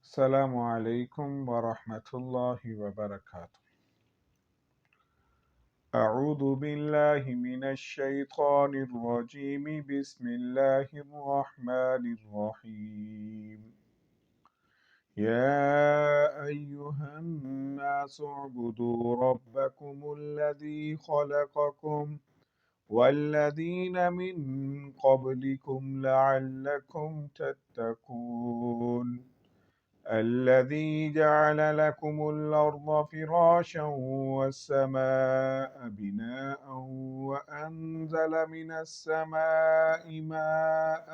السلام عليكم ورحمة الله وبركاته. أعوذ بالله من الشيطان الرجيم. بسم الله الرحمن الرحيم. يا أيها الناس اعبدوا ربكم الذي خلقكم والذين من قبلكم لعلكم تتقون. الذي جعل لكم الأرض فراشا والسماء بناء وأنزل من السماء ماء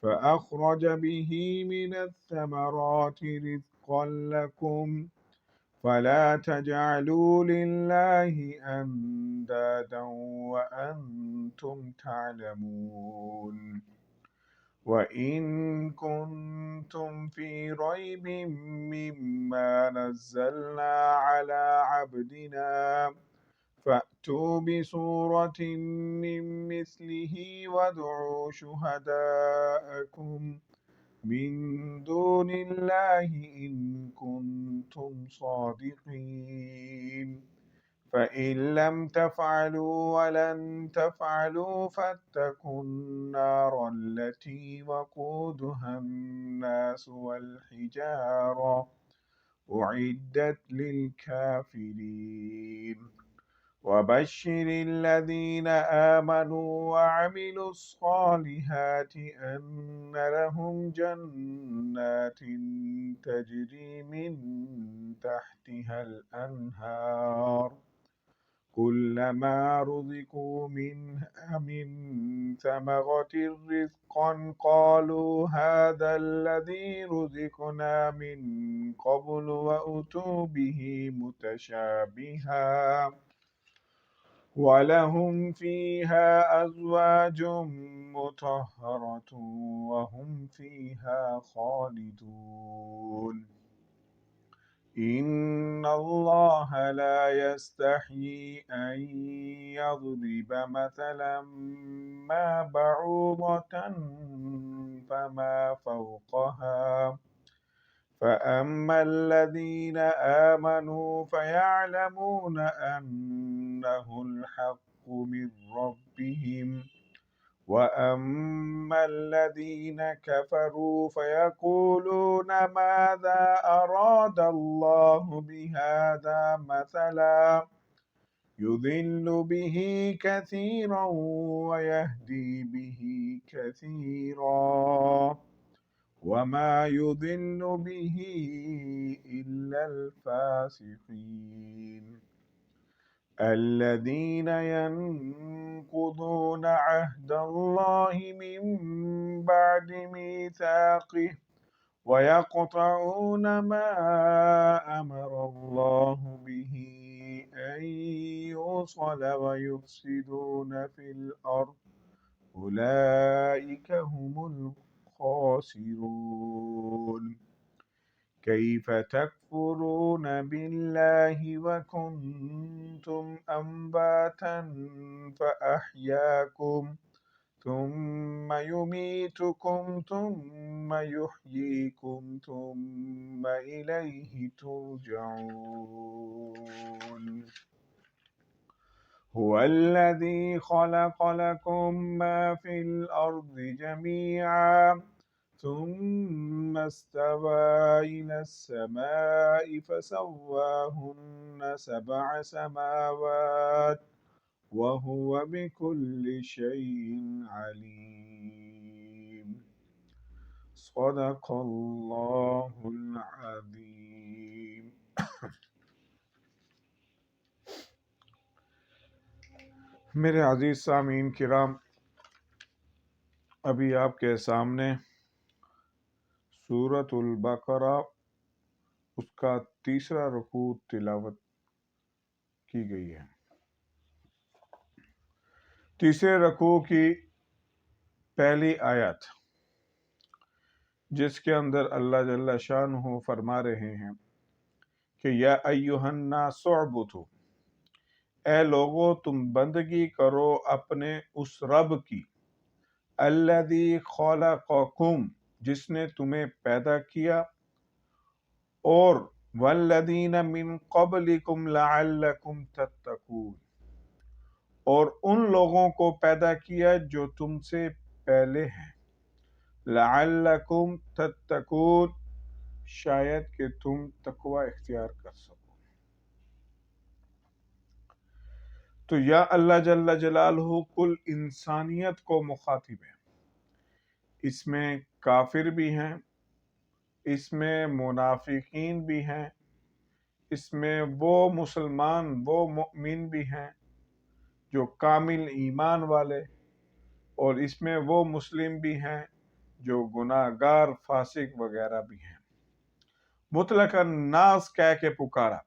فأخرج به من الثمرات رزقا لكم فلا تجعلوا لله أندادا وأنتم تعلمون. وإن كنتم في ريب مما نزلنا على عبدنا فأتوا بسورة من مثله وادعوا شهداءكم من دون الله إن كنتم صادقين. فإن لم تفعلوا ولن تفعلوا فاتقوا النار التي وقودها الناس والحجارة أعدت للكافرين. وبشر الذين آمنوا وعملوا الصالحات أن لهم جنات تجري من تحتها الأنهار كلما رزقوا منها من ثمرة رزقا قالوا هذا الذي رزقنا من قبل وأتوا به متشابها ولهم فيها أزواج مطهرة وهم فيها خالدون. إن الله لا يستحيي أن يضرب مثلا ما بعوضة فما فوقها فأما الذين آمنوا فيعلمون أنه الحق من ربهم وأما الذين كفروا فيقولون ماذا أراد الله بهذا مثلا يضل به كثيرا ويهدي به كثيرا وما يضل به إلا الفاسقين. الذين ينقضون عهد الله من بعد ميثاقه ويقطعون ما أمر الله به أن يوصل ويفسدون في الأرض أولئك هم الخاسرون. كيف تكفرون بالله وكنتم أمواتا فأحياكم ثم يميتكم ثم يحييكم ثم إليه ترجعون. هو الذي خلق لكم ما في الأرض جميعا ثم استوى إلى السماء فسواهن 7 سماوات وهو بكل شيء عليم. صدق الله العظيم. میرے عزیز سامعین کرام، ابھی آپ کے سامنے سورۃ البقرہ اس کا 3 رکوع تلاوت کی گئی ہے۔ 3 رکوع کی پہلی آیت جس کے اندر اللہ جل شانہ فرما رہے ہیں کہ یا ایھا الناس اعبدوا، اے لوگو تم بندگی کرو اپنے اس رب کی، الذی خلقکم، جس نے تمہیں پیدا کیا، اور والذین من قبلکم لعلکم تتقون، اور ان لوگوں کو پیدا کیا جو تم سے پہلے ہیں، لعلکم تتقون، شاید کہ تم تقوی اختیار کر سکو۔ تو یا اللہ جل جلالہ کل انسانیت کو مخاطب ہے، اس میں کافر بھی ہیں، اس میں منافقین بھی ہیں، اس میں وہ مسلمان وہ مؤمن بھی ہیں جو کامل ایمان والے، اور اس میں وہ مسلم بھی ہیں جو گناہ گار فاسق وغیرہ بھی ہیں۔ مطلقاً ناس کہہ کے پکارا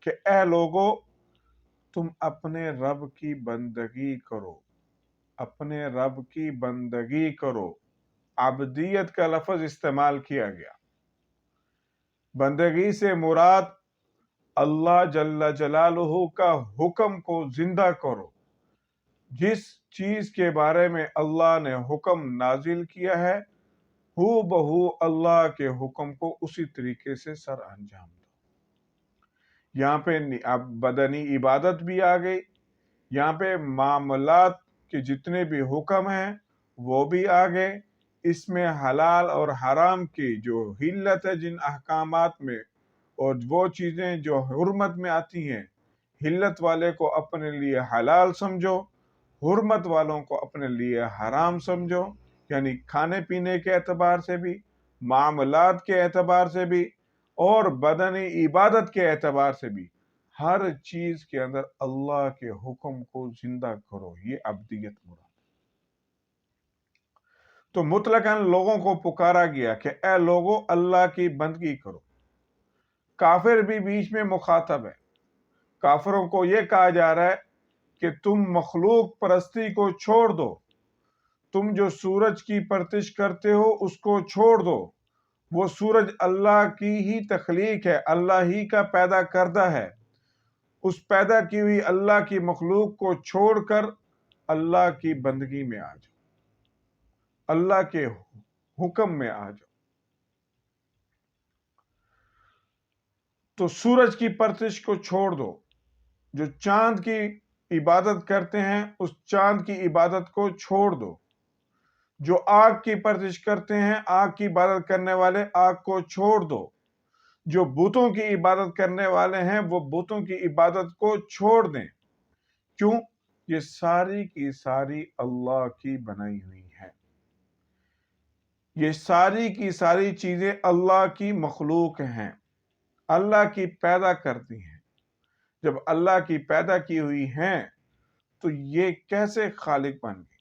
کہ اے لوگو تم اپنے رب کی بندگی کرو، اپنے رب کی بندگی کرو۔ عبدیت کا لفظ استعمال کیا گیا۔ بندگی سے مراد اللہ جل جلالہ کا حکم کو زندہ کرو، جس چیز کے بارے میں اللہ نے حکم نازل کیا ہے ہو بہو اللہ کے حکم کو اسی طریقے سے سر انجام دو۔ یہاں پہ اب بدنی عبادت بھی آ گئی، یہاں پہ معاملات کے جتنے بھی حکم ہیں وہ بھی آ گئے، اس میں حلال اور حرام کی جو حلت ہے جن احکامات میں، اور وہ چیزیں جو حرمت میں آتی ہیں، حلت والے کو اپنے لیے حلال سمجھو، حرمت والوں کو اپنے لیے حرام سمجھو، یعنی کھانے پینے کے اعتبار سے بھی، معاملات کے اعتبار سے بھی، اور بدنی عبادت کے اعتبار سے بھی، ہر چیز کے اندر اللہ کے حکم کو زندہ کرو، یہ عبدیت مراد۔ تو مطلقاً لوگوں کو پکارا گیا کہ اے لوگو اللہ کی بندگی کرو۔ کافر بھی بیچ میں مخاطب ہے، کافروں کو یہ کہا جا رہا ہے کہ تم مخلوق پرستی کو چھوڑ دو، تم جو سورج کی پرستش کرتے ہو اس کو چھوڑ دو، وہ سورج اللہ کی ہی تخلیق ہے، اللہ ہی کا پیدا کردہ ہے، اس پیدا کی ہوئی اللہ کی مخلوق کو چھوڑ کر اللہ کی بندگی میں آ جاؤ، اللہ کے حکم میں آ جاؤ۔ تو سورج کی پرستش کو چھوڑ دو، جو چاند کی عبادت کرتے ہیں اس چاند کی عبادت کو چھوڑ دو، جو آگ کی پرستش کرتے ہیں آگ کی عبادت کرنے والے آگ کو چھوڑ دو، جو بتوں کی عبادت کرنے والے ہیں وہ بتوں کی عبادت کو چھوڑ دیں۔ کیوں؟ یہ ساری کی ساری اللہ کی بنائی ہوئی ہے، یہ ساری کی ساری چیزیں اللہ کی مخلوق ہیں، اللہ کی پیدا کرتی ہیں۔ جب اللہ کی پیدا کی ہوئی ہیں تو یہ کیسے خالق بن گئی،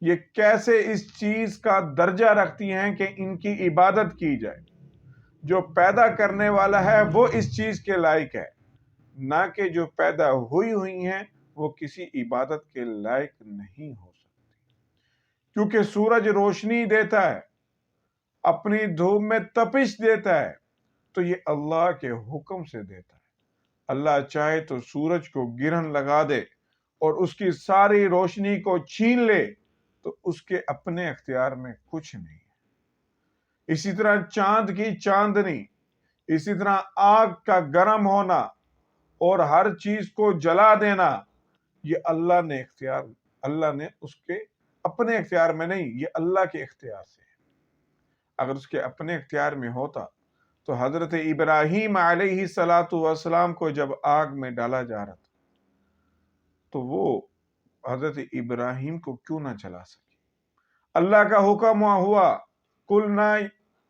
یہ کیسے اس چیز کا درجہ رکھتی ہیں کہ ان کی عبادت کی جائے۔ جو پیدا کرنے والا ہے وہ اس چیز کے لائق ہے، نہ کہ جو پیدا ہوئی ہیں وہ کسی عبادت کے لائق نہیں ہو سکتی، کیونکہ سورج روشنی دیتا ہے، اپنی دھوپ میں تپش دیتا ہے، تو یہ اللہ کے حکم سے دیتا ہے۔ اللہ چاہے تو سورج کو گرہن لگا دے اور اس کی ساری روشنی کو چھین لے تو اس کے اپنے اختیار میں کچھ نہیں ہے۔ اسی طرح چاند کی چاندنی، اسی طرح آگ کا گرم ہونا اور ہر چیز کو جلا دینا، یہ اللہ نے اس کے اپنے اختیار میں نہیں، یہ اللہ کے اختیار سے ہے۔ اگر اس کے اپنے اختیار میں ہوتا تو حضرت ابراہیم علیہ السلام کو جب آگ میں ڈالا جا رہا تھا تو وہ حضرت ابراہیم کو کیوں نہ جلا سکے؟ اللہ کا حکم ہوا قلنا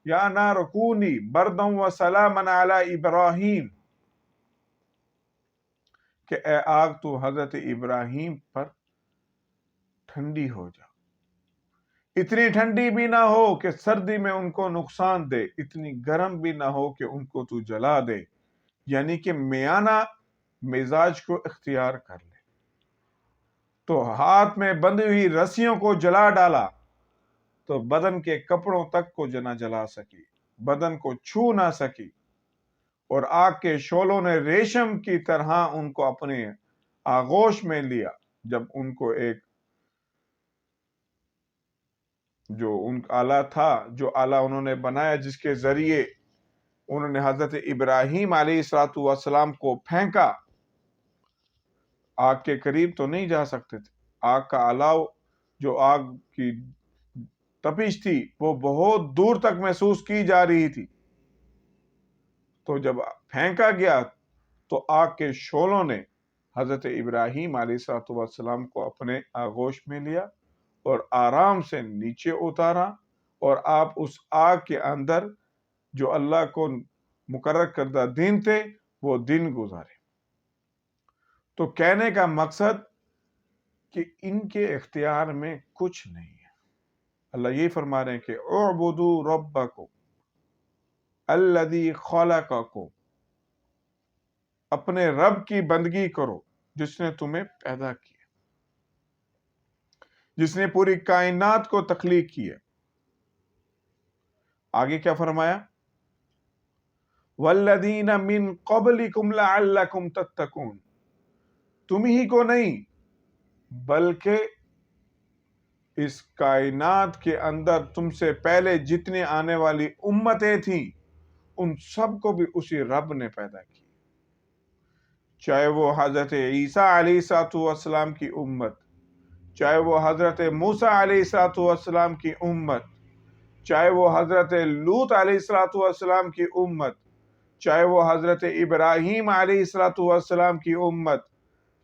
یا نار کونی بردا و سلاما علی ابراہیم، کہ اے آگ تو حضرت ابراہیم پر ٹھنڈی ہو جا، اتنی ٹھنڈی بھی نہ ہو کہ سردی میں ان کو نقصان دے، اتنی گرم بھی نہ ہو کہ ان کو تو جلا دے، یعنی کہ میانہ مزاج کو اختیار کر لے۔ تو ہاتھ میں بندھی ہوئی رسیوں کو جلا ڈالا تو بدن کے کپڑوں تک کو نہ جلا سکی، بدن کو چھو نہ سکی، اور آگ کے شعلوں نے ریشم کی طرح ان کو اپنے آغوش میں لیا۔ جب ان کو ایک جو ان آلہ تھا، جو آلہ انہوں نے بنایا جس کے ذریعے انہوں نے حضرت ابراہیم علیہ السلام کو پھینکا. آگ کے قریب تو نہیں جا سکتے تھے. آگ کا الاؤ، جو آگ کی تپش تھی، وہ بہت دور تک محسوس کی جا رہی تھی. تو جب پھینکا گیا تو آگ کے شعلوں نے حضرت ابراہیم علیہ السلام کو اپنے آغوش میں لیا اور آرام سے نیچے اتارا، اور آپ اس آگ کے اندر جو اللہ کو مقرر کردہ دن تھے وہ دن گزارے. تو کہنے کا مقصد کہ ان کے اختیار میں کچھ نہیں ہے. اللہ یہی فرما رہے ہیں کہ اعبدوا ربکم الذی خلقکم، اپنے رب کی بندگی کرو جس نے تمہیں پیدا کیا، جس نے پوری کائنات کو تخلیق کی ہے. آگے کیا فرمایا؟ والذین من قبلکم لعلکم تتقون، تم ہی کو نہیں بلکہ اس کائنات کے اندر تم سے پہلے جتنے آنے والی امتیں تھیں ان سب کو بھی اسی رب نے پیدا کی، چاہے وہ حضرت عیسیٰ علیہ السلام کی امت، چاہے وہ حضرت موسیٰ علیہ السلام کی امت، چاہے وہ حضرت لوط علیہ السلام کی امت، چاہے وہ حضرت ابراہیم علیہ السلام کی امت،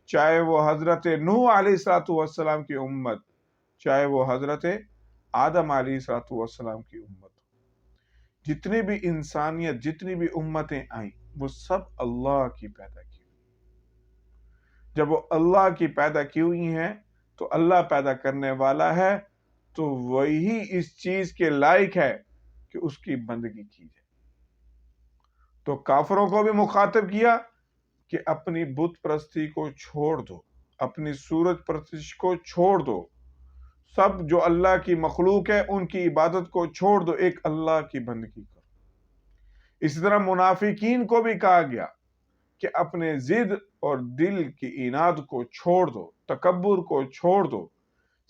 چاہے وہ حضرت نوح علیہ السلام کی امت، چاہے وہ حضرت آدم علیہ السلام کی امت. جتنی بھی انسانیت، جتنی بھی امتیں آئیں وہ سب اللہ کی پیدا کی. جب وہ اللہ کی پیدا کی ہوئی ہیں تو اللہ پیدا کرنے والا ہے تو وہی اس چیز کے لائق ہے کہ اس کی بندگی کی جائے. تو کافروں کو بھی مخاطب کیا کہ اپنی بت پرستی کو چھوڑ دو، اپنی سورج پرستش کو چھوڑ دو، سب جو اللہ کی مخلوق ہے ان کی عبادت کو چھوڑ دو، ایک اللہ کی بندگی کرو. اسی طرح منافقین کو بھی کہا گیا کہ اپنے ضد اور دل کی اناد کو چھوڑ دو، تکبر کو چھوڑ دو،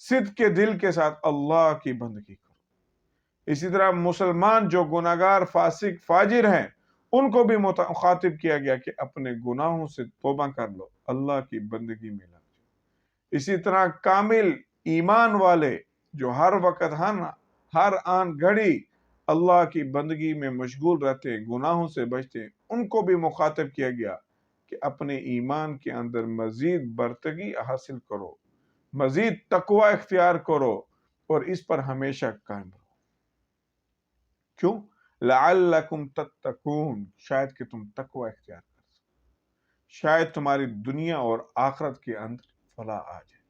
صدق کے دل کے ساتھ اللہ کی بندگی کرو. اسی طرح مسلمان جو گناہگار، فاسق، فاجر ہیں ان کو بھی مخاطب کیا گیا کہ اپنے گناہوں سے توبہ کر لو، اللہ کی بندگی میں لگ جاؤ. اسی طرح کامل ایمان والے جو ہر وقت ہر آن گھڑی اللہ کی بندگی میں مشغول رہتے ہیں، گناہوں سے بچتے ہیں، ان کو بھی مخاطب کیا گیا کہ اپنے ایمان کے اندر مزید برتری حاصل کرو، مزید تقوی اختیار کرو اور اس پر ہمیشہ قائم رہو. کیوں؟ لعلکم تتقون، شاید کہ تم تقوی اختیار کر سکو، شاید تمہاری دنیا اور آخرت کے اندر فلاح آ جائے،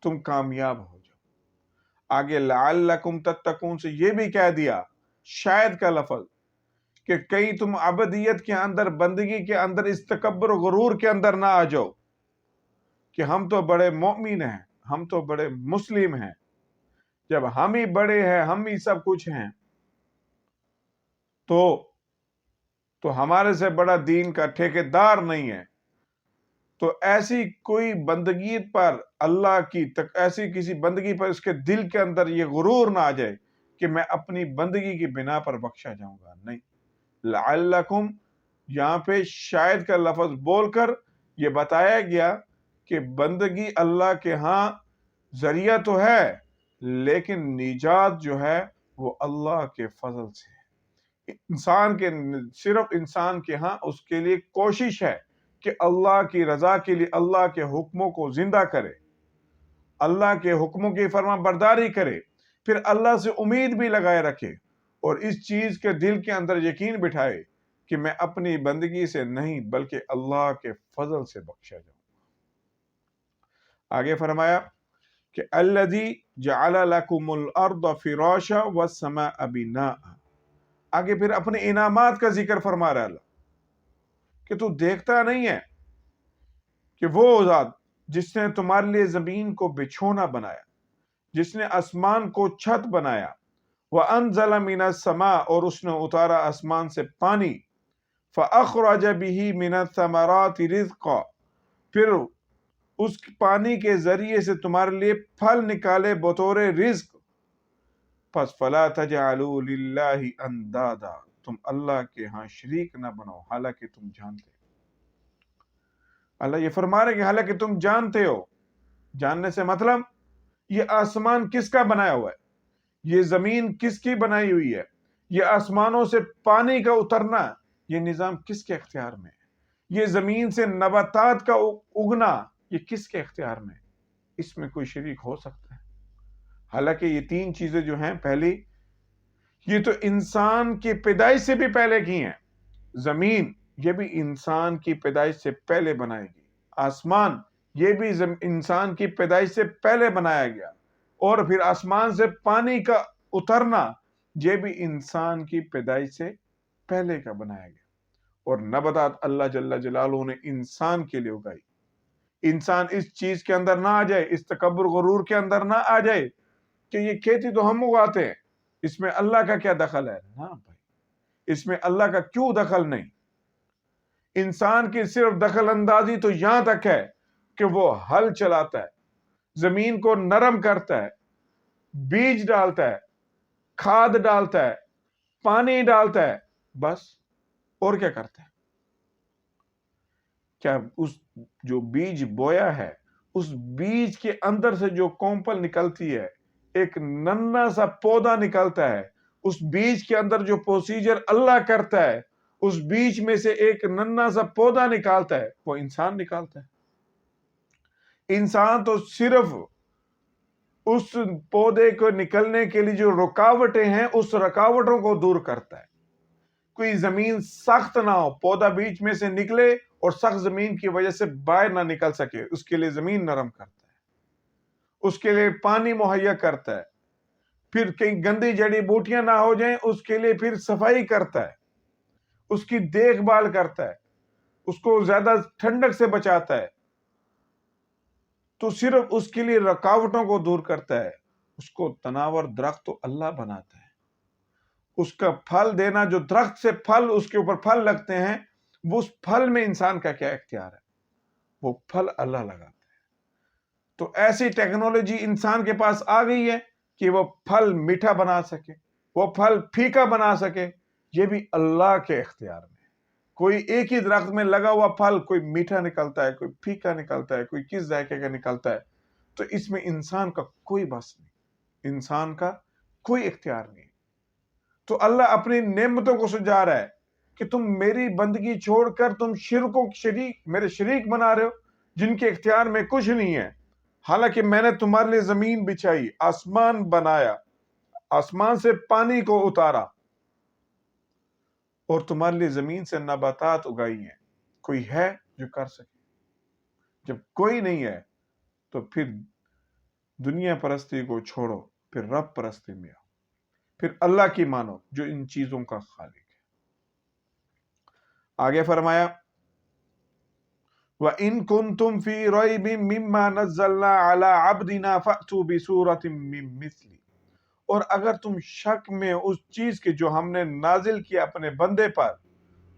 تم کامیاب ہو جاؤ. آگے لعلکم تتقون سے یہ بھی کہہ دیا، شاید کا لفظ، کہ کہیں تم عبدیت کے اندر، بندگی کے اندر اس تکبر و غرور کے اندر نہ آ جاؤ کہ ہم تو بڑے مومن ہیں، ہم تو بڑے مسلم ہیں، جب ہم ہی بڑے ہیں، ہم ہی سب کچھ ہیں، تو ہمارے سے بڑا دین کا ٹھیکیدار نہیں ہے. تو ایسی کوئی بندگی پر اللہ کی ایسی کسی بندگی پر اس کے دل کے اندر یہ غرور نہ آ جائے کہ میں اپنی بندگی کی بنا پر بخشا جاؤں گا. نہیں، لعلکم یہاں پہ شاید کا لفظ بول کر یہ بتایا گیا کہ بندگی اللہ کے ہاں ذریعہ تو ہے لیکن نجات جو ہے وہ اللہ کے فضل سے ہے. صرف انسان کے ہاں اس کے لیے کوشش ہے کہ اللہ کی رضا کے لیے اللہ کے حکموں کو زندہ کرے، اللہ کے حکموں کی فرما برداری کرے، پھر اللہ سے امید بھی لگائے رکھے اور اس چیز کے دل کے اندر یقین بٹھائے کہ میں اپنی بندگی سے نہیں بلکہ اللہ کے فضل سے بخشا جاؤں. آگے فرمایا کہ الذی جعل لکم الارض فراشا والسماء بناء. آگے پھر اپنے انعامات کا ذکر فرما رہا اللہ کہ تو دیکھتا نہیں ہے کہ وہ ذات جس نے تمہارے لیے زمین کو بچھونا بنایا، جس نے آسمان کو چھت بنایا، وَأَنزَلَ مِنَ السَّمَاءِ اور اس نے اتارا آسمان سے پانی، فَأَخْرَجَ بِهِ مِنَ الثَّمَرَاتِ رِزْقًا پھر اس پانی کے ذریعے سے تمہارے لیے پھل نکالے بطور رزق. پس فَلَا تَجْعَلُوا لِلَّهِ أَنْدَادًا تم اللہ کے ہاں شریک نہ بناؤ حالانکہ تم جانتے ہو۔ اللہ یہ فرما رہے کہ حالانکہ تم جانتے ہو، جاننے سے مطلب یہ آسمان کس کا بنایا ہوا ہے، یہ زمین کس کی بنائی ہوئی ہے، یہ آسمانوں سے پانی کا اترنا، یہ نظام کس کے اختیار میں ہے، یہ زمین سے نباتات کا اگنا، یہ کس کے اختیار میں ہے، اس میں کوئی شریک ہو سکتا ہے؟ حالانکہ یہ تین چیزیں جو ہیں، پہلی یہ تو انسان کی پیدائش سے بھی پہلے کی ہیں، زمین یہ بھی انسان کی پیدائش سے پہلے بنائی گئی، آسمان یہ بھی انسان کی پیدائش سے پہلے بنایا گیا، اور پھر آسمان سے پانی کا اترنا یہ بھی انسان کی پیدائش سے پہلے کا بنایا گیا، اور نباتات اللہ جل جلالہ نے انسان کے لیے اگائی۔ انسان اس چیز کے اندر نہ آ جائے، اس تکبر غرور کے اندر نہ آ جائے کہ یہ کھیتی تو ہم اگاتے ہیں، اس میں اللہ کا کیا دخل ہے؟ نہ بھائی، اس میں اللہ کا کیوں دخل نہیں؟ انسان کی صرف دخل اندازی تو یہاں تک ہے کہ وہ ہل چلاتا ہے، زمین کو نرم کرتا ہے، بیج ڈالتا ہے، کھاد ڈالتا ہے، پانی ڈالتا ہے، بس۔ اور کیا کرتا ہے؟ کیا اس جو بیج بویا ہے، اس بیج کے اندر سے جو کونپل نکلتی ہے، ایک ننھا سا پودا نکلتا ہے، اس بیج کے اندر جو پروسیجر اللہ کرتا ہے، اس بیج میں سے ایک ننھا سا پودا نکالتا ہے، وہ انسان نکالتا ہے۔ انسان تو صرف اس پودے کو نکلنے کے لیے جو رکاوٹیں ہیں، اس رکاوٹوں کو دور کرتا ہے۔ کوئی زمین سخت نہ ہو، پودا بیچ میں سے نکلے اور سخت زمین کی وجہ سے باہر نہ نکل سکے، اس کے لیے زمین نرم کرتا ہے، اس کے لیے پانی مہیا کرتا ہے، پھر کئی گندی جڑی بوٹیاں نہ ہو جائیں اس کے لیے پھر صفائی کرتا ہے، اس کی دیکھ بھال کرتا ہے، اس کو زیادہ ٹھنڈک سے بچاتا ہے، تو صرف اس کے لیے رکاوٹوں کو دور کرتا ہے۔ اس کو تناور درخت تو اللہ بناتا ہے، اس کا پھل دینا، جو درخت سے پھل اس کے اوپر پھل لگتے ہیں، وہ اس پھل میں انسان کا کیا اختیار ہے؟ وہ پھل اللہ لگاتا ہے۔ تو ایسی ٹیکنالوجی انسان کے پاس آ گئی ہے کہ وہ پھل میٹھا بنا سکے، وہ پھل پھیکا بنا سکے، یہ بھی اللہ کے اختیار میں ہے۔ کوئی ایک ہی درخت میں لگا ہوا پھل، کوئی میٹھا نکلتا ہے، کوئی پھیکا نکلتا ہے، کوئی کس ذائقے کا نکلتا ہے، تو اس میں انسان کا کوئی بس نہیں، انسان کا کوئی اختیار نہیں۔ تو اللہ اپنی نعمتوں کو سجا رہا ہے کہ تم میری بندگی چھوڑ کر تم شرکوں میرے شریک بنا رہے ہو، جن کے اختیار میں کچھ نہیں ہے، حالانکہ میں نے تمہارے لیے زمین بچھائی، آسمان بنایا، آسمان سے پانی کو اتارا، اور تمہارے لیے زمین سے نباتات اگائی ہیں۔ کوئی ہے جو کر سکے؟ جب کوئی نہیں ہے تو پھر دنیا پرستی کو چھوڑو، پھر رب پرستی میں آؤ، پھر اللہ کی مانو جو ان چیزوں کا خالق ہے۔ آگے فرمایا وَإِن كُنتُمْ فِي رَيْبٍ مِّمَّا نَزَّلْنَا عَلَىٰ عَبْدِنَا فَأْتُوا بِسُورَةٍ مِّن مِّثْلِهِ، اور اگر تم شک میں اس چیز کے جو ہم نے نازل کیا اپنے بندے پر،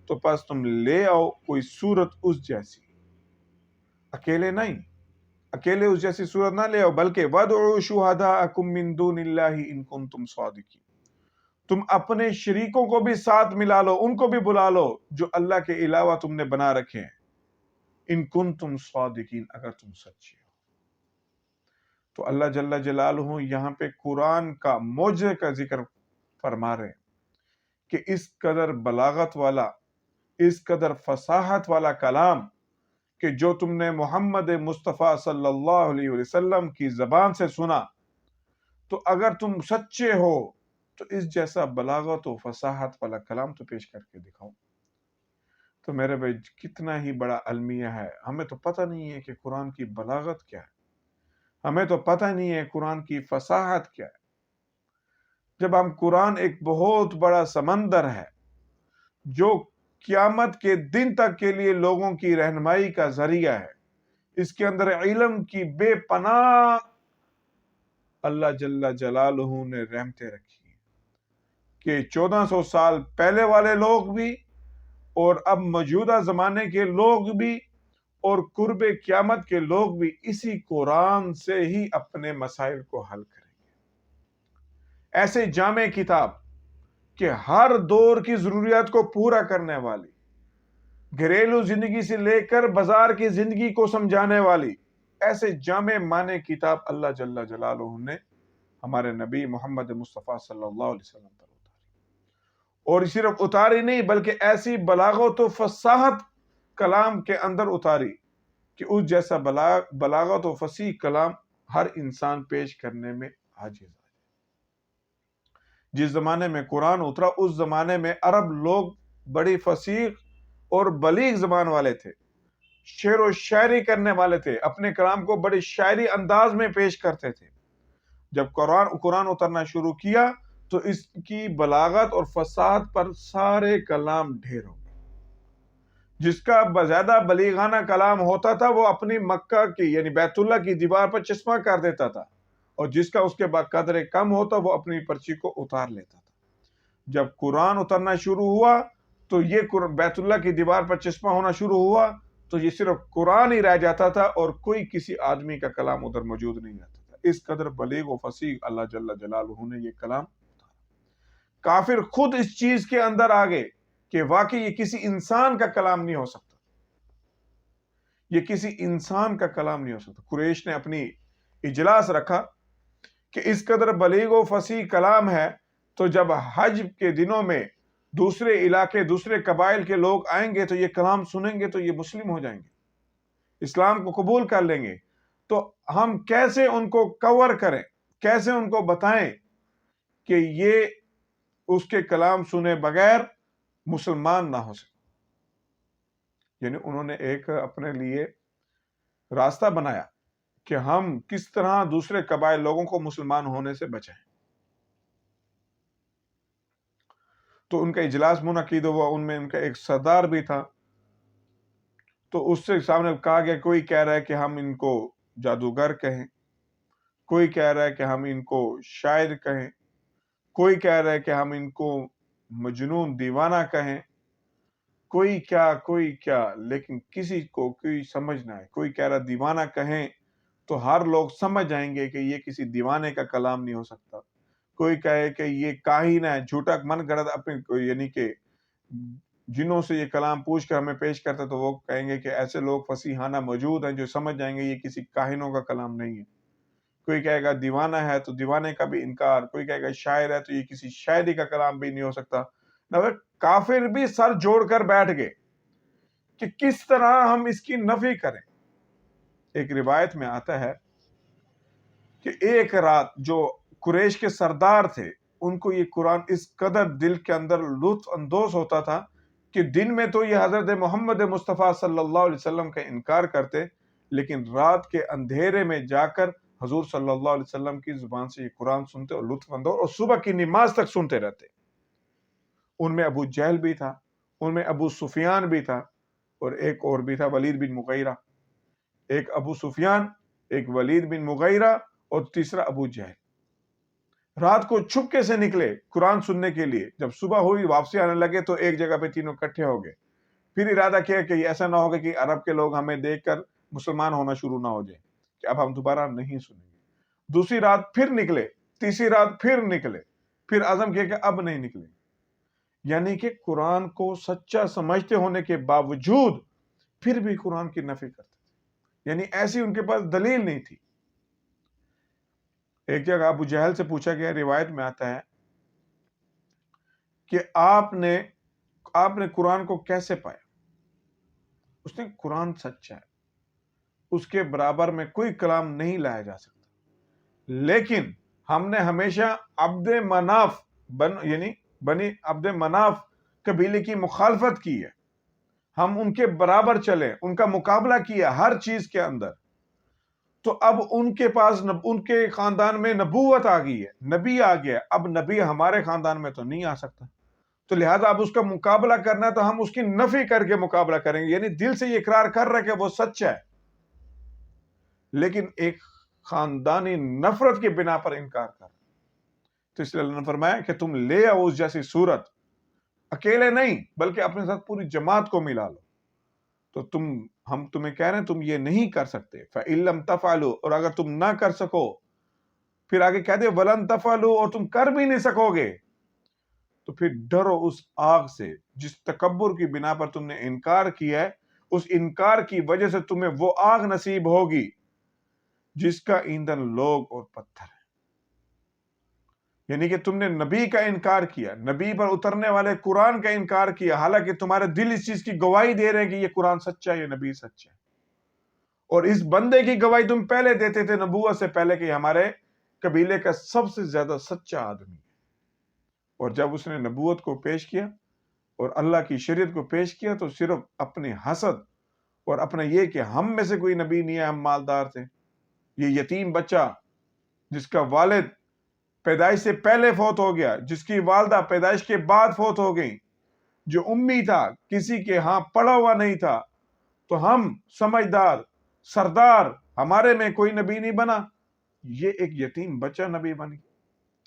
تو پس تم لے آؤ کوئی صورت اس جیسی، اکیلے نہیں، اکیلے اس جیسی صورت نہ لے آؤ، بلکہ وَادْعُوا شُهَدَاءَكُم مِّن دُونِ اللَّهِ إِن كُنتُمْ صَادِقِينَ، تم اپنے شریکوں کو بھی ساتھ ملا لو، ان کو بھی بلا لو جو اللہ کے علاوہ تم نے بنا رکھے ہیں، ان کنتم صادقین، اگر تم سچے ہو۔ تو اللہ جل جلالہ یہاں پہ قرآن کا معجزے کا ذکر فرما رہے ہیں کہ اس قدر بلاغت والا، اس قدر فصاحت والا کلام کہ جو تم نے محمد مصطفیٰ صلی اللہ علیہ وسلم کی زبان سے سنا، تو اگر تم سچے ہو تو اس جیسا بلاغت و فصاحت والا کلام تو پیش کر کے دکھاؤ۔ تو میرے بھائی کتنا ہی بڑا المیہ ہے، ہمیں تو پتہ نہیں ہے کہ قرآن کی بلاغت کیا ہے، ہمیں تو پتہ نہیں ہے قرآن کی فصاحت کیا ہے۔ جب ہم قرآن ایک بہت بڑا سمندر ہے جو قیامت کے دن تک کے لیے لوگوں کی رہنمائی کا ذریعہ ہے، اس کے اندر علم کی بے پناہ اللہ جل جلالہ نے رحمتیں رکھی ہیں کہ 1400 سال پہلے والے لوگ بھی اور اب موجودہ زمانے کے لوگ بھی اور قرب قیامت کے لوگ بھی اسی قرآن سے ہی اپنے مسائل کو حل کریں گے۔ ایسے جامع کتاب کہ ہر دور کی ضروریات کو پورا کرنے والی، گھریلو زندگی سے لے کر بازار کی زندگی کو سمجھانے والی ایسے جامع معنی کتاب اللہ جل جلالہ نے ہمارے نبی محمد مصطفیٰ صلی اللہ علیہ وسلم پر اتاری، اور صرف اتاری نہیں بلکہ ایسی بلاغت و فصاحت کلام کے اندر اتاری کہ اس جیسا بلاغت و فصیح کلام ہر انسان پیش کرنے میں عاجز ہے۔ جس زمانے میں قرآن اترا اس زمانے میں عرب لوگ بڑی فصیح اور بلیغ زبان والے تھے، شعر و شاعری کرنے والے تھے، اپنے کلام کو بڑے شاعری انداز میں پیش کرتے تھے۔ جب قرآن اترنا شروع کیا تو اس کی بلاغت اور فصاحت پر سارے کلام ڈھیر ہو گئے۔ جس کا زیادہ بلیغانہ کلام ہوتا تھا وہ اپنی مکہ کی یعنی بیت اللہ کی دیوار پر چشمہ کر دیتا تھا، اور جس کا اس کے بعد قدر کم ہوتا وہ اپنی پرچی کو اتار لیتا تھا۔ جب قرآن اترنا شروع ہوا تو یہ بیت اللہ کی دیوار پر چشمہ ہونا شروع ہوا تو یہ صرف قرآن ہی رہ جاتا تھا اور کوئی کسی آدمی کا کلام ادھر موجود نہیں رہتا تھا۔ اس قدر بلیغ و فصیح اللہ جل جلالہ نے یہ کلام اتارا۔ کافر خود اس چیز کے اندر آگے کہ واقعی یہ کسی انسان کا کلام نہیں ہو سکتا، یہ کسی انسان کا کلام نہیں ہو سکتا۔ قریش نے اپنی اجلاس رکھا کہ اس قدر بلیغ و فصیح کلام ہے تو جب حج کے دنوں میں دوسرے علاقے دوسرے قبائل کے لوگ آئیں گے تو یہ کلام سنیں گے تو یہ مسلم ہو جائیں گے، اسلام کو قبول کر لیں گے، تو ہم کیسے ان کو کور کریں، کیسے ان کو بتائیں کہ یہ اس کے کلام سنے بغیر مسلمان نہ ہو سکے۔ یعنی انہوں نے ایک اپنے لیے راستہ بنایا کہ ہم کس طرح دوسرے قبائل لوگوں کو مسلمان ہونے سے بچائیں۔ تو ان کا اجلاس منعقد ہوا، ان میں ان کا ایک سردار بھی تھا، تو اس سے سامنے کہا گیا، کوئی کہہ رہا ہے کہ ہم ان کو جادوگر کہیں، کوئی کہہ رہا ہے کہ ہم ان کو شاعر کہیں، کوئی کہہ رہا ہے کہ ہم ان کو مجنون دیوانہ کہیں، کوئی کیا، لیکن کسی کو کوئی سمجھ نہ آئے۔ کوئی کہہ رہا دیوانہ کہیں تو ہر لوگ سمجھ جائیں گے کہ یہ کسی دیوانے کا کلام نہیں ہو سکتا۔ کوئی کہے کہ یہ کاہن ہے، جھوٹا من گھڑت اپنے یعنی کہ جنوں سے یہ کلام پوچھ کر ہمیں پیش کرتا تو وہ کہیں گے کہ ایسے لوگ فصیحانہ موجود ہیں جو سمجھ جائیں گے یہ کسی کاہنوں کا کلام نہیں ہے۔ کوئی کہے گا دیوانہ ہے تو دیوانے کا بھی انکار، کوئی کہے گا شاعر ہے تو یہ کسی شاعری کا کلام بھی نہیں ہو سکتا۔ کافر بھی سر جوڑ کر بیٹھ گئے کہ کس طرح ہم اس کی نفی کریں۔ ایک روایت میں آتا ہے کہ ایک رات جو قریش کے سردار تھے ان کو یہ قرآن اس قدر دل کے اندر لطف اندوز ہوتا تھا کہ دن میں تو یہ حضرت محمد مصطفیٰ صلی اللہ علیہ وسلم کا انکار کرتے، لیکن رات کے اندھیرے میں جا کر حضور صلی اللہ علیہ وسلم کی زبان سے یہ قرآن سنتے اور لطف اندوز، اور صبح کی نماز تک سنتے رہتے۔ ان میں ابو جہل بھی تھا، ان میں ابو سفیان بھی تھا، اور ایک اور بھی تھا ولید بن مغیرہ۔ ایک ابو سفیان، ایک ولید بن مغیرہ اور تیسرا ابو جہل رات کو چھپکے سے نکلے قرآن سننے کے لیے۔ جب صبح ہوئی واپسی آنے لگے تو ایک جگہ پہ تینوں اکٹھے ہو گئے۔ پھر ارادہ کیا کہ ایسا نہ ہوگا کہ عرب کے لوگ ہمیں دیکھ کر مسلمان ہونا شروع نہ ہو جائے، کہ اب ہم دوبارہ نہیں سنیں گے۔ دوسری رات پھر نکلے، تیسری رات پھر نکلے، پھر عزم کیا کہ اب نہیں نکلیں۔ یعنی کہ قرآن کو سچا سمجھتے ہونے کے باوجود پھر بھی قرآن کی نفی کرتے تھے، یعنی ایسی ان کے پاس دلیل نہیں تھی۔ ایک جگہ ابو جہل سے پوچھا گیا، روایت میں آتا ہے کہ آپ نے قرآن کو کیسے پایا؟ اس نے قرآن سچا ہے، اس کے برابر میں کوئی کلام نہیں لایا جا سکتا، لیکن ہم نے ہمیشہ عبد مناف یعنی بنی عبد مناف قبیلے کی مخالفت کی ہے، ہم ان کے برابر چلے، ان کا مقابلہ کیا ہر چیز کے اندر، تو اب ان کے پاس ان کے خاندان میں نبوت آ گئی ہے، نبی آ گیا، اب نبی ہمارے خاندان میں تو نہیں آ سکتا، تو لہذا اب اس کا مقابلہ کرنا ہے تو ہم اس کی نفی کر کے مقابلہ کریں گے۔ یعنی دل سے یہ اقرار کر رہا ہے کہ وہ سچا ہے، لیکن ایک خاندانی نفرت کی بنا پر انکار کر رہا ہے۔ تو اس لیے اللہ نے فرمایا کہ تم لے آؤ اس جیسی صورت، اکیلے نہیں بلکہ اپنے ساتھ پوری جماعت کو ملا لو۔ تو ہم تمہیں کہہ رہے ہیں تم یہ نہیں کر سکتے، فَإِن لَمْ تَفْعَلُوا، اور اگر تم نہ کر سکو، پھر آگے کہہ دے وَلَن تَفْعَلُوا، اور تم کر بھی نہیں سکو گے، تو پھر ڈرو اس آگ سے جس تکبر کی بنا پر تم نے انکار کیا ہے، اس انکار کی وجہ سے تمہیں وہ آگ نصیب ہوگی جس کا ایندھن لوگ اور پتھر ہے۔ یعنی کہ تم نے نبی کا انکار کیا، نبی پر اترنے والے قرآن کا انکار کیا، حالانکہ تمہارے دل اس چیز کی گواہی دے رہے ہیں کہ یہ قرآن سچا ہے، یہ نبی سچا ہے، اور اس بندے کی گواہی تم پہلے دیتے تھے نبوت سے پہلے کہ یہ ہمارے قبیلے کا سب سے زیادہ سچا آدمی ہے، اور جب اس نے نبوت کو پیش کیا اور اللہ کی شریعت کو پیش کیا تو صرف اپنے حسد اور اپنا یہ کہ ہم میں سے کوئی نبی نہیں ہے، ہم مالدار تھے، یہ یتیم بچہ جس کا والد پیدائش سے پہلے فوت ہو گیا، جس کی والدہ پیدائش کے بعد فوت ہو گئی، جو امی تھا، کسی کے ہاں پڑھا ہوا نہیں تھا، تو ہم سمجھدار سردار، ہمارے میں کوئی نبی نہیں بنا، یہ ایک یتیم بچہ نبی بن گیا۔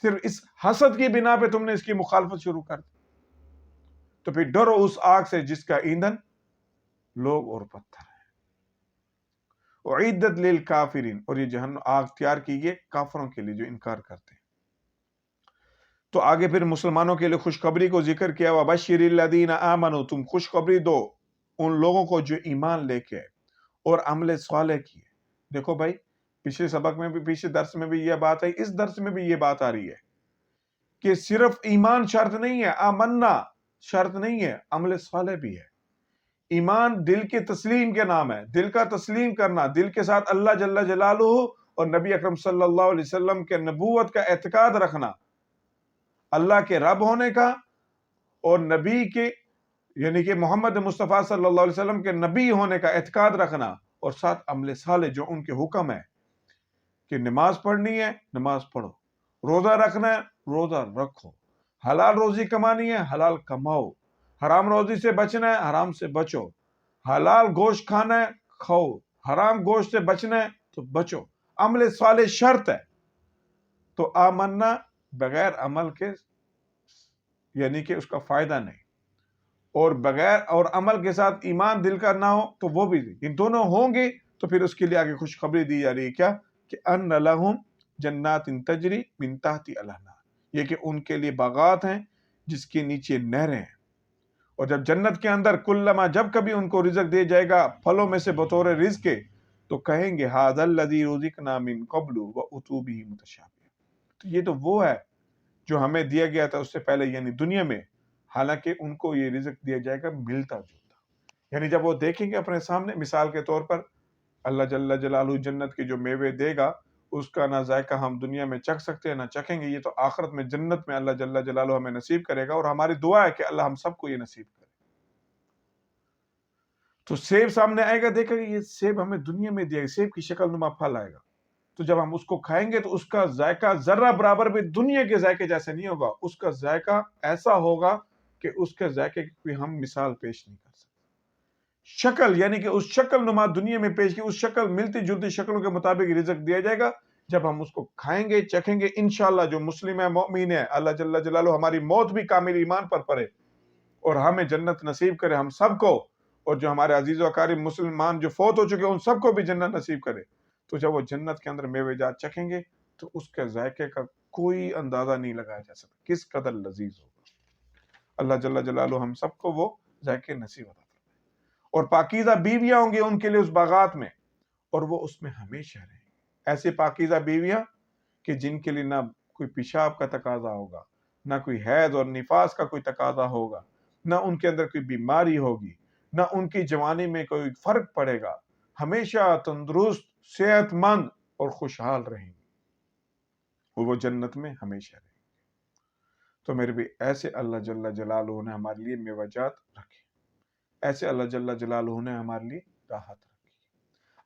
صرف اس حسد کی بنا پہ تم نے اس کی مخالفت شروع کر دی۔ تو پھر ڈرو اس آگ سے جس کا ایندھن لوگ اور پتھر ہے۔ اعدت للکافرین، اور یہ جہنم آگ تیار کی گئی کافروں کے لیے جو انکار کرتے ہیں۔ تو آگے پھر مسلمانوں کے لیے خوشخبری کو ذکر کیا، وَبَشِّرِ الَّذِينَ آمَنُوا، تم خوشخبری دو ان لوگوں کو جو ایمان لے کے اور عمل صالح کیے۔ دیکھو بھائی، پچھلے سبق میں بھی، پچھلے درس میں بھی یہ بات ہے، اس درس میں بھی یہ بات آ رہی ہے کہ صرف ایمان شرط نہیں ہے، آمنا شرط نہیں ہے، عمل صالح بھی ہے۔ ایمان دل کے تسلیم کے نام ہے، دل کا تسلیم کرنا، دل کے ساتھ اللہ جل جلالہ اور نبی اکرم صلی اللہ علیہ وسلم کے نبوت کا اعتقاد رکھنا، اللہ کے رب ہونے کا اور نبی کے یعنی کہ محمد مصطفیٰ صلی اللہ علیہ وسلم کے نبی ہونے کا اعتقاد رکھنا، اور ساتھ عمل صالح جو ان کے حکم ہے کہ نماز پڑھنی ہے نماز پڑھو، روزہ رکھنا ہے روزہ رکھو، حلال روزی کمانی ہے حلال کماؤ، حرام روزی سے بچنا ہے حرام سے بچو، حلال گوشت کھانا ہے کھاؤ، حرام گوشت سے بچنا ہے تو بچو۔ عمل صالح شرط ہے، تو آمنا بغیر عمل کے یعنی کہ اس کا فائدہ نہیں، اور بغیر اور عمل کے ساتھ ایمان دل کا نہ ہو تو وہ بھی ان دونوں ہوں گے تو پھر اس کے لیے آگے خوشخبری دی جا رہی ہے کیا کہ ان لہم جنات تجری من تحت الانہار، یہ کہ ان کے لیے باغات ہیں جس کے نیچے نہریں ہیں، اور جب جنت کے اندر کلما جب کبھی ان کو رزق دیا جائے گا پھلوں میں سے بطور رزق کے تو کہیں گے ھذا الذی رزقنا من قبل واتوا بہ متشابہا، تو یہ تو وہ ہے جو ہمیں دیا گیا تھا اس سے پہلے یعنی دنیا میں، حالانکہ ان کو یہ رزق دیا جائے گا ملتا جلتا، یعنی جب وہ دیکھیں گے اپنے سامنے، مثال کے طور پر اللہ جل جلالہ جنت کے جو میوے دے گا اس کا نہ ذائقہ ہم دنیا میں چکھ سکتے ہیں نہ چکھیں گے، یہ تو آخرت میں جنت میں اللہ جل جلالہ ہمیں نصیب کرے گا، اور ہماری دعا ہے کہ اللہ ہم سب کو یہ نصیب کرے۔ تو سیب سامنے آئے گا، دیکھیں گے یہ سیب ہمیں دنیا میں دیا گیا، سیب کی شکل نما پھل آئے گا، تو جب ہم اس کو کھائیں گے تو اس کا ذائقہ ذرہ برابر بھی دنیا کے ذائقے جیسے نہیں ہوگا، اس کا ذائقہ ایسا ہوگا کہ اس کے ذائقے کی کوئی ہم مثال پیش نہیں کر سکتے۔ شکل یعنی کہ اس شکل نما دنیا میں پیش کی، اس شکل ملتی جلتی شکلوں کے مطابق رزق دیا جائے گا، جب ہم اس کو کھائیں گے چکھیں گے انشاءاللہ جو مسلم ہے مومن ہے، اللہ جل جلالہ ہماری موت بھی کامل ایمان پر پڑے اور ہمیں جنت نصیب کرے ہم سب کو، اور جو ہمارے عزیز و اقارب مسلمان جو فوت ہو چکے ان سب کو بھی جنت نصیب کرے، تو جب وہ جنت کے اندر میوے جات چکھیں گے تو اس کے ذائقے کا کوئی اندازہ نہیں لگایا جا سکتا کس قدر لذیذ ہوگا۔ اللہ جل جلالہ ہم سب کو وہ ذائقے نصیب عطا فرمائے، اور پاکیزہ بیویاں ہوں گی ان کے لیے اس باغات میں، اور وہ اس میں ہمیشہ رہیں گے، ایسے پاکیزہ بیویاں کہ جن کے لیے نہ کوئی پیشاب کا تقاضا ہوگا، نہ کوئی حیض اور نفاس کا کوئی تقاضا ہوگا، نہ ان کے اندر کوئی بیماری ہوگی، نہ ان کی جوانی میں کوئی فرق پڑے گا، ہمیشہ تندرست صحت مند اور خوشحال رہیں گی، اور وہ جنت میں ہمیشہ رہیں گے۔ تو میرے بھی ایسے اللہ جل جلالہ نے ہمارے لیے میوجات رکھے، ایسے اللہ جل جلالہ نے ہمارے لیے راحت رکھی۔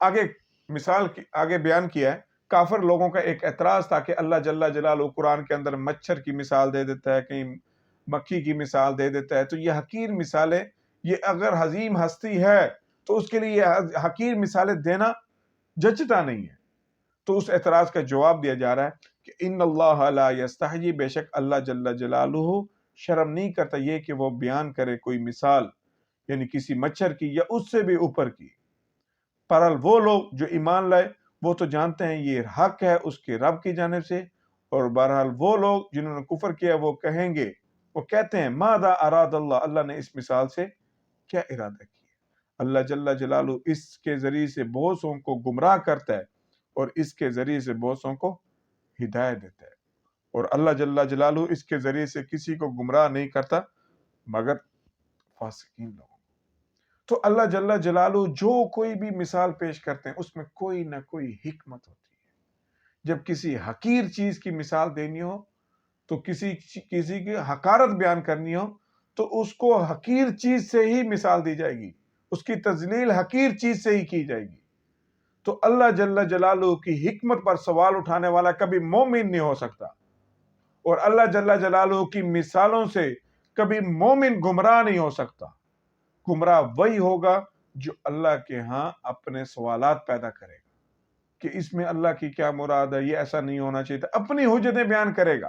آگے مثال آگے بیان کیا ہے، کافر لوگوں کا ایک اعتراض تھا کہ اللہ جل جلالہ قرآن کے اندر مچھر کی مثال دے دیتا ہے، کہیں مکھی کی مثال دے دیتا ہے، تو یہ حقیر مثالیں، یہ اگر عظیم ہستی ہے تو اس کے لیے یہ حقیر مثالیں دینا جچتا نہیں ہے۔ تو اس اعتراض کا جواب دیا جا رہا ہے کہ ان اللہ لا یستحیی، بے شک اللہ جل جلالہ شرم نہیں کرتا یہ کہ وہ بیان کرے کوئی مثال یعنی کسی مچھر کی یا اس سے بھی اوپر کی، بہرحال وہ لوگ جو ایمان لائے وہ تو جانتے ہیں یہ حق ہے اس کے رب کی جانب سے، اور بہرحال وہ لوگ جنہوں نے کفر کیا وہ کہیں گے وہ کہتے ہیں ماذا اراد اللہ، اللہ نے اس مثال سے کیا ارادہ کیا؟ اللہ جل جلالہ اس کے ذریعے سے بہتوں کو گمراہ کرتا ہے اور اس کے ذریعے سے بہتوں کو ہدایت دیتا ہے، اور اللہ جل جلالہ اس کے ذریعے سے کسی کو گمراہ نہیں کرتا مگر فاسقین لوگوں۔ تو اللہ جل جلالہ جو کوئی بھی مثال پیش کرتے ہیں اس میں کوئی نہ کوئی حکمت ہوتی ہے۔ جب کسی حقیر چیز کی مثال دینی ہو تو کسی کی حقارت بیان کرنی ہو تو اس کو حقیر چیز سے ہی مثال دی جائے گی، اس کی تذلیل حقیر چیز سے ہی کی جائے گی۔ تو اللہ جل جلالہ کی حکمت پر سوال اٹھانے والا کبھی مومن نہیں ہو سکتا، اور اللہ جل جلالہ کی مثالوں سے کبھی مومن گمراہ نہیں ہو سکتا۔ گمراہ وہی ہوگا جو اللہ کے ہاں اپنے سوالات پیدا کرے گا کہ اس میں اللہ کی کیا مراد ہے، یہ ایسا نہیں ہونا چاہیے، اپنی حجتیں بیان کرے گا،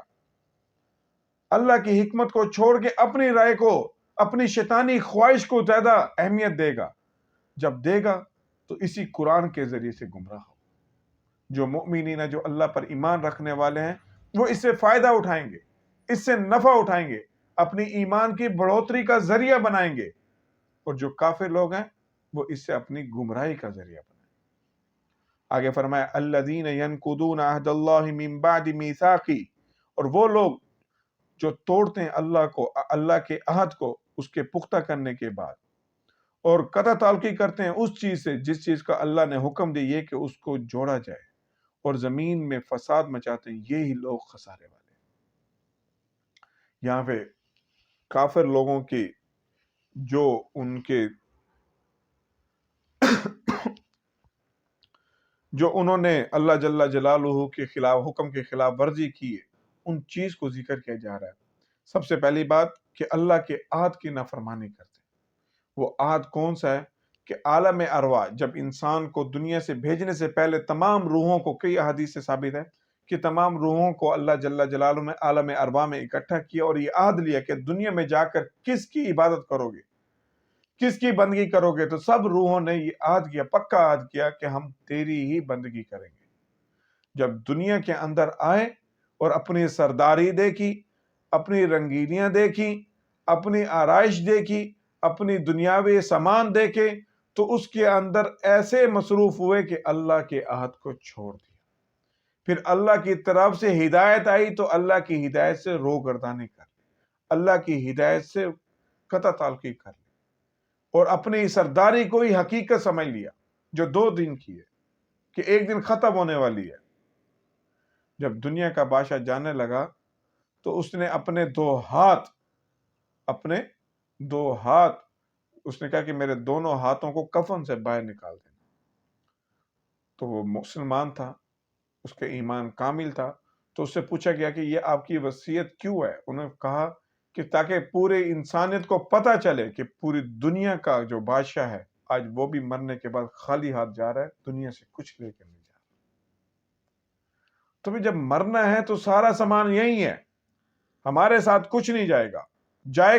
اللہ کی حکمت کو چھوڑ کے اپنی رائے کو، اپنی شیطانی خواہش کو زیادہ اہمیت دے گا۔ جب دے گا تو اسی قرآن کے ذریعے سے گمراہ ہو۔ جو مؤمنین جو اللہ پر ایمان رکھنے والے ہیں وہ اس سے فائدہ اٹھائیں گے، اس سے نفع اٹھائیں گے، اپنی ایمان کی بڑھوتری کا ذریعہ بنائیں گے، اور جو کافر لوگ ہیں وہ اس سے اپنی گمراہی کا ذریعہ بنائیں گے۔ آگے فرمایا الذین ینقضون عہد اللہ من بعد میثاقہ، اور وہ لوگ جو توڑتے ہیں اللہ کے عہد کو اس کے پختہ کرنے کے بعد، اور قطع تعلقی کرتے ہیں اس چیز سے جس چیز کا اللہ نے حکم دی یہ کہ اس کو جوڑا جائے، اور زمین میں فساد مچاتے ہیں، یہی لوگ خسارے والے ہیں۔ یہاں پہ کافر لوگوں کی جو ان کے جو انہوں نے اللہ جل جلالہ کے خلاف حکم کے خلاف ورزی کی ہے، ان چیز کو ذکر کیا جا رہا ہے۔ سب سے پہلی بات کہ اللہ کے عہد کی نافرمانی کرتے ہیں۔ وہ عہد کون سا ہے کہ عالم ارواح، جب انسان کو دنیا سے بھیجنے سے پہلے تمام روحوں کو، کئی احادیث سے ثابت ہے کہ تمام روحوں کو اللہ جل جلالہ میں عالم ارواح میں اکٹھا کیا اور یہ عہد لیا کہ دنیا میں جا کر کس کی عبادت کرو گے، کس کی بندگی کرو گے، تو سب روحوں نے یہ عہد کیا، پکا عہد کیا کہ ہم تیری ہی بندگی کریں گے۔ جب دنیا کے اندر آئے اور اپنی سرداری دیکھی، اپنی رنگینیاں دیکھی، اپنی آرائش دیکھی، اپنی دنیاوی سامان دیکھے، تو اس کے اندر ایسے مصروف ہوئے کہ اللہ کے عہد کو چھوڑ دیا۔ پھر اللہ کی طرف سے ہدایت آئی تو اللہ کی ہدایت سے روگردانی کر لی، اللہ کی ہدایت سے قطع تعلقی کر لی، اور اپنی سرداری کو ہی حقیقت سمجھ لیا جو 2 دن کی ہے، کہ ایک دن ختم ہونے والی ہے۔ جب دنیا کا بادشاہ جانے لگا تو اس نے اپنے 2 ہاتھ اس نے کہا کہ میرے دونوں ہاتھوں کو کفن سے باہر نکال دینا۔ تو وہ مسلمان تھا، اس کے ایمان کامل تھا، تو اس سے پوچھا گیا کہ یہ آپ کی وصیت کیوں ہے؟ انہوں نے کہا کہ تاکہ پورے انسانیت کو پتہ چلے کہ پوری دنیا کا جو بادشاہ ہے آج وہ بھی مرنے کے بعد خالی ہاتھ جا رہا ہے، دنیا سے کچھ لے کر نہیں جا رہا۔ تو بھی جب مرنا ہے تو سارا سامان یہی ہے، ہمارے ساتھ کچھ نہیں جائے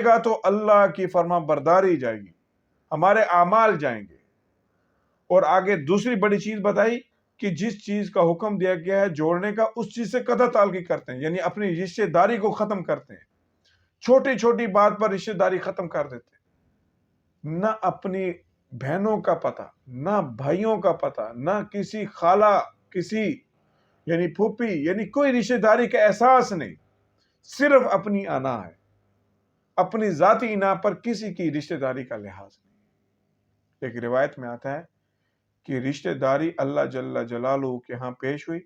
گا تو اللہ کی فرما برداری جائے گی، ہمارے اعمال جائیں گے۔ اور آگے دوسری بڑی چیز بتائی کہ جس چیز کا حکم دیا گیا ہے جوڑنے کا اس چیز سے قطع تعلقی کرتے ہیں، یعنی اپنی رشتہ داری کو ختم کرتے ہیں، چھوٹی چھوٹی بات پر رشتہ داری ختم کر دیتے ہیں، نہ اپنی بہنوں کا پتہ، نہ بھائیوں کا پتہ، نہ کسی خالہ، کسی یعنی پھوپھی، یعنی کوئی رشتہ داری کا احساس نہیں، صرف اپنی انا ہے، اپنی ذاتی انا پر کسی کی رشتہ داری کا لحاظ نہیں۔ ایک روایت میں آتا ہے کہ رشتہ داری اللہ جل جلالہ کے ہاں پیش ہوئی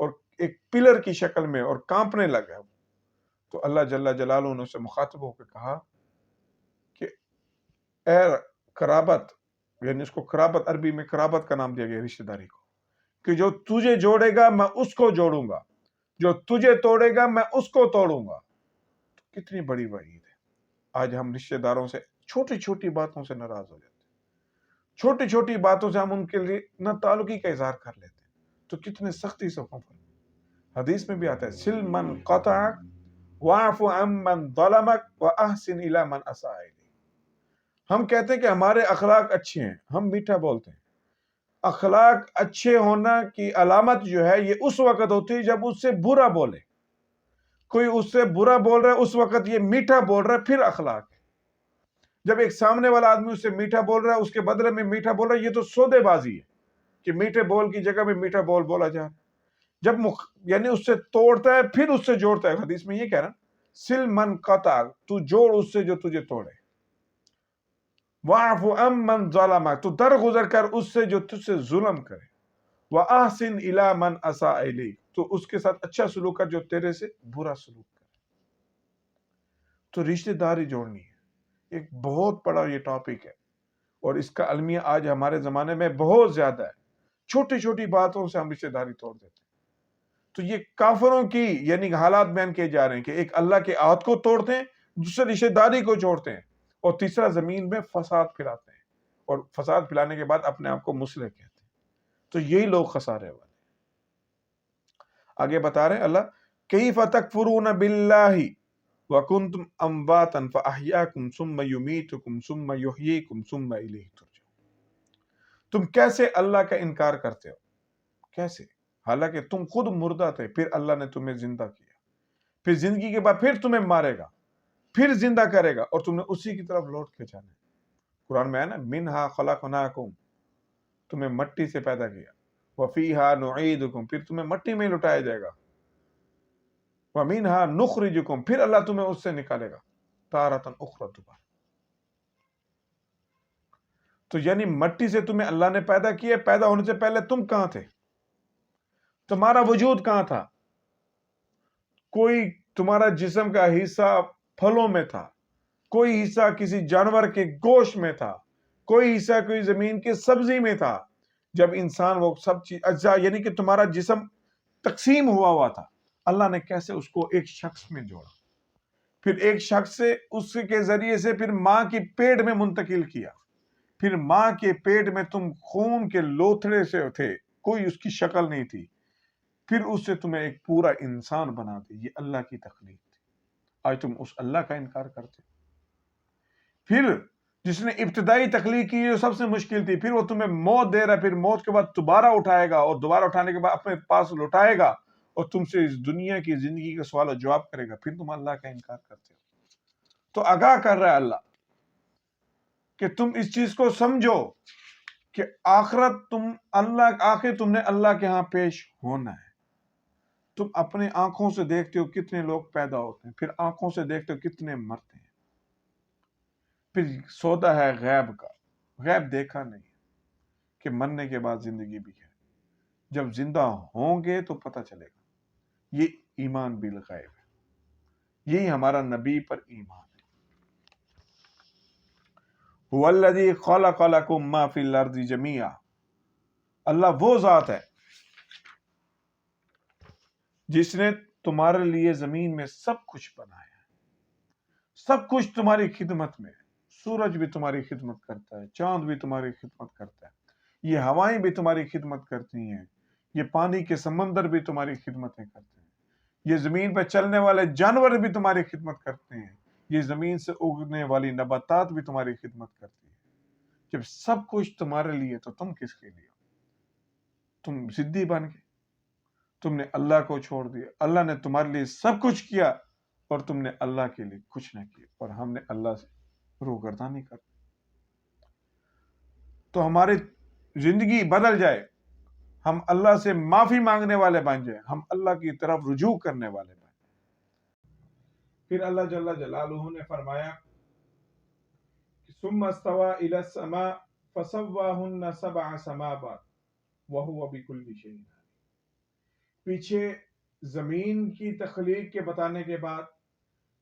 اور ایک پلر کی شکل میں اور کانپنے لگا، تو اللہ جل جلالہ نے اسے مخاطب ہو کے کہا کہ اے قرابت، یعنی اس کو قرابت، عربی میں قرابت کا نام دیا گیا رشتہ داری کو، کہ جو تجھے جوڑے گا میں اس کو جوڑوں گا، جو تجھے توڑے گا میں اس کو توڑوں گا۔ تو کتنی بڑی وعید ہے۔ آج ہم رشتہ داروں سے چھوٹی چھوٹی باتوں سے ناراض ہو جاتے ہیں، چھوٹی چھوٹی باتوں سے ہم ان کے لیے نہ تعلقی کا اظہار کر لیتے ہیں، تو کتنے سختی سے حکم فرمایا۔ حدیث میں بھی آتا ہے سل من قطعک واعف عن من ظلمک واحسن الی من اساء الیک۔ ہم کہتے ہیں کہ ہمارے اخلاق اچھے ہیں، ہم میٹھا بولتے ہیں۔ اخلاق اچھے ہونا کی علامت جو ہے یہ اس وقت ہوتی ہے جب اس سے برا بولے، کوئی اس سے برا بول رہا ہے اس وقت یہ میٹھا بول رہا ہے، پھر اخلاق ہے۔ جب ایک سامنے والا آدمی اس سے میٹھا بول رہا ہے، اس کے بدلے میں میٹھا بول رہا ہے، یہ تو سودے بازی ہے کہ میٹھے بول کی جگہ میں میٹھا بول بولا جائے۔ جب یعنی اس سے توڑتا ہے پھر اس سے جوڑتا ہے۔ حدیث میں یہ کہہ رہا سل من قطع، تو جوڑ اس سے جو تجھے توڑے، واعف عن من ظلمک، تو درگزر کر اس سے جو تجھ سے ظلم کرے، واحسن الی من اساء الیک، تو اس کے ساتھ اچھا سلوک کر جو تیرے سے برا سلوک کرے۔ تو رشتہ داری جوڑنی ہے، ایک بہت بڑا یہ ٹاپک ہے، اور اس کا المیہ آج ہمارے زمانے میں بہت زیادہ ہے۔ چھوٹی چھوٹی باتوں سے ہم رشتہ داری توڑ دیتے ہیں۔ تو یہ کافروں کی یعنی حالات بیان کیے جا رہے ہیں کہ ایک اللہ کے عہد کو توڑتے ہیں، دوسرے رشتہ داری کو جوڑتے ہیں، اور تیسرا زمین میں فساد پھیلاتے ہیں، اور فساد پھیلانے کے بعد اپنے آپ کو مصلح کہتے ہیں۔ تو یہی لوگ خسارے والے۔ آگے بتا رہے ہیں اللہ کیف تکفرون باللہ وکنتم امواتا فاحیاکم ثم یمیتکم ثم یحییکم ثم الیہ ترجعون۔ تم کیسے اللہ کا انکار کرتے ہو؟ کیسے؟ حالانکہ تم خود مردہ تھے، پھر اللہ نے تمہیں زندہ کیا، پھر زندگی کے بعد پھر تمہیں مارے گا، پھر زندہ کرے گا، اور تم نے اسی کی طرف لوٹ کے جانا ہے۔ قرآن میں ہے نا منہا خلقناکم، تمہیں مٹی سے پیدا کیا، وفیہا نعیدکم، پھر تمہیں مٹی میں لٹایا جائے گا، ومنہا نخرجکم، پھر اللہ تمہیں اس سے نکالے گا تارۃ اخری، دوبارہ۔ تو یعنی مٹی سے تمہیں اللہ نے پیدا کیا، پیدا ہونے سے پہلے تم کہاں تھے؟ تمہارا وجود کہاں تھا؟ کوئی تمہارا جسم کا حصہ پھلوں میں تھا، کوئی حصہ کسی جانور کے گوشت میں تھا، کوئی حصہ کوئی زمین کی سبزی میں تھا۔ جب انسان وہ سب چیز اجزاء یعنی کہ تمہارا جسم تقسیم ہوا تھا، اللہ نے کیسے اس کو ایک شخص میں جوڑا، پھر ایک شخص سے اس کے ذریعے سے پھر ماں کی پیٹ میں منتقل کیا، پھر ماں کے پیٹ میں تم خون کے لوتھڑے سے تھے، کوئی اس کی شکل نہیں تھی، پھر اس سے تمہیں ایک پورا انسان بنا دی۔ یہ اللہ کی تخلیق تھی، آج تم اس اللہ کا انکار کرتے۔ پھر جس نے ابتدائی تخلیق کی جو سب سے مشکل تھی، پھر وہ تمہیں موت دے رہا ہے، پھر موت کے بعد دوبارہ اٹھائے گا، اور دوبارہ اٹھانے کے بعد اپنے پاس لوٹائے گا، اور تم سے اس دنیا کی زندگی کا سوال و جواب کرے گا، پھر تم اللہ کا انکار کرتے ہو۔ تو آگاہ کر رہا ہے اللہ کہ تم اس چیز کو سمجھو کہ آخرت آخر تم نے اللہ کے ہاں پیش ہونا ہے۔ تم اپنے آنکھوں سے دیکھتے ہو کتنے لوگ پیدا ہوتے ہیں، پھر آنکھوں سے دیکھتے ہو کتنے مرتے ہیں، پھر سودا ہے غیب کا، غیب دیکھا نہیں کہ مرنے کے بعد زندگی بھی ہے، جب زندہ ہوں گے تو پتہ چلے گا۔ یہ ایمان بالغیب ہے، یہی ہمارا نبی پر ایمان ہے۔ هو الذی خلق لکم ما فی الارض جمیعا، اللہ وہ ذات ہے جس نے تمہارے لیے زمین میں سب کچھ بنایا ہے، سب کچھ تمہاری خدمت میں ہے۔ سورج بھی تمہاری خدمت کرتا ہے، چاند بھی تمہاری خدمت کرتا ہے، یہ ہوائیں بھی تمہاری خدمت کرتی ہیں، یہ پانی کے سمندر بھی تمہاری خدمتیں کرتے ہیں، یہ زمین پہ چلنے والے جانور بھی تمہاری خدمت کرتے ہیں، یہ زمین سے اگنے والی نباتات بھی تمہاری خدمت کرتی ہیں۔ جب سب کچھ تمہارے لیے تو تم کس کے لیے؟ تم ضدی بن گئے، تم نے اللہ کو چھوڑ دیا، اللہ نے تمہارے لیے سب کچھ کیا اور تم نے اللہ کے لیے کچھ نہ کیا، اور ہم نے اللہ سے روگردانی کر۔ تو ہماری زندگی بدل جائے، ہم اللہ سے معافی مانگنے والے بن جائیں، ہم اللہ کی طرف رجوع کرنے والے بن جائیں۔ پھر اللہ جل جلالہ نے فرمایا ثم استوى الى السماء فسواهن سبع سماوات وهو بكل شيء عليم۔ پیچھے زمین کی تخلیق کے بتانے کے بعد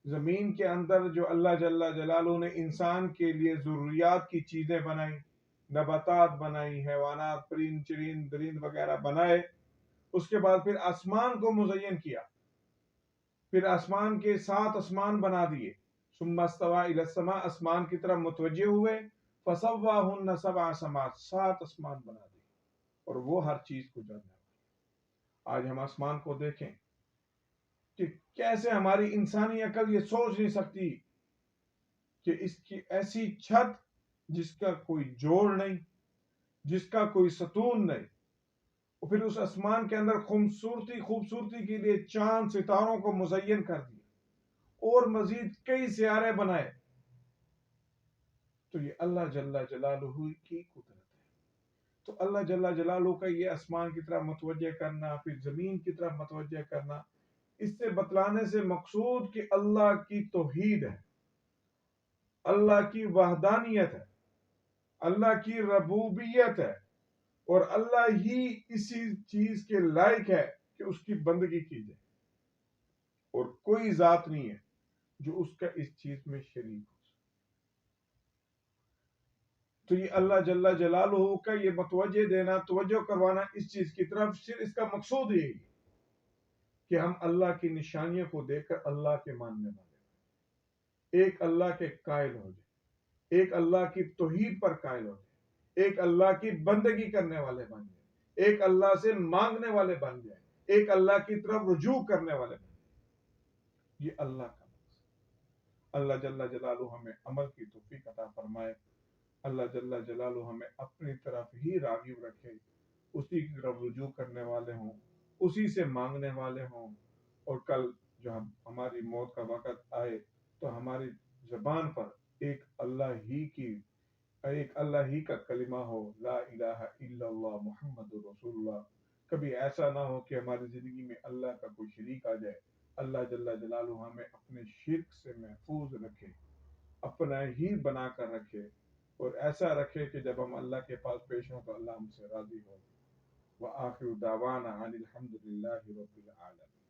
زمین کے اندر جو اللہ جل جلالہ نے انسان کے لیے ضروریات کی چیزیں بنائیں، نباتات بنائی، حیوانات، پرند چرند درند وغیرہ بنائے، اس کے بعد پھر آسمان کو مزین کیا، پھر آسمان کے 7 آسمان بنا دیے، ثم استوى الى السماء، آسمان کی طرف متوجہ ہوئے، فسواهن سبع سماوات، 7 آسمان بنا دیے، اور وہ ہر چیز کو جاننے والا۔ آج ہم آسمان کو دیکھیں کہ کیسے ہماری انسانی عقل یہ سوچ نہیں سکتی کہ اس کی ایسی چھت جس کا کوئی جوڑ نہیں، جس کا کوئی ستون نہیں، اور پھر اس آسمان کے اندر خوبصورتی کے لیے چاند ستاروں کو مزین کر دیا اور مزید کئی سیارے بنائے. تو یہ اللہ جل جلالہ کی قدرت ہے. تو اللہ جل جلالہ کا یہ آسمان کی طرف متوجہ کرنا، پھر زمین کی طرف متوجہ کرنا، اس سے بتلانے سے مقصود کہ اللہ کی توحید ہے، اللہ کی وحدانیت ہے، اللہ کی ربوبیت ہے، اور اللہ ہی اسی چیز کے لائق ہے کہ اس کی بندگی کی جائے، اور کوئی ذات نہیں ہے جو اس کا اس چیز میں شریک ہو. تو یہ اللہ جل جلالہ کا یہ متوجہ دینا، توجہ کروانا اس چیز کی طرف، صرف اس کا مقصود یہی ہے کہ ہم اللہ کی نشانیوں کو دیکھ کر اللہ کے ماننے والے، ایک اللہ کے قائل ہو جائے، ایک اللہ کی توحید پر قائل ہو جائے، ایک اللہ کی بندگی کرنے والے بن جائے، ایک اللہ سے مانگنے والے بن جائے، ایک اللہ کی طرف رجوع کرنے والے بن جائے. یہ اللہ کا مقصد. اللہ جل جلالہ ہمیں عمل کی توفیق عطا فرمائے. اللہ جل جلالہ ہمیں اپنی طرف ہی راغب رکھے، اسی کی طرف رجوع کرنے والے ہوں، اسی سے مانگنے والے ہوں، اور کل جو ہماری موت کا وقت آئے تو ہماری زبان پر ایک اللہ ہی کا کلمہ ہو، لا الہ الا اللہ محمد رسول اللہ. کبھی ایسا نہ ہو کہ ہماری زندگی میں اللہ کا کوئی شریک آ جائے. اللہ جل جلالہ ہمیں اپنے شرک سے محفوظ رکھے، اپنا ہی بنا کر رکھے، اور ایسا رکھے کہ جب ہم اللہ کے پاس پیش ہوں تو اللہ ہم سے راضی ہو. وآخر دعوانا عن الحمد للہ رب العالمین.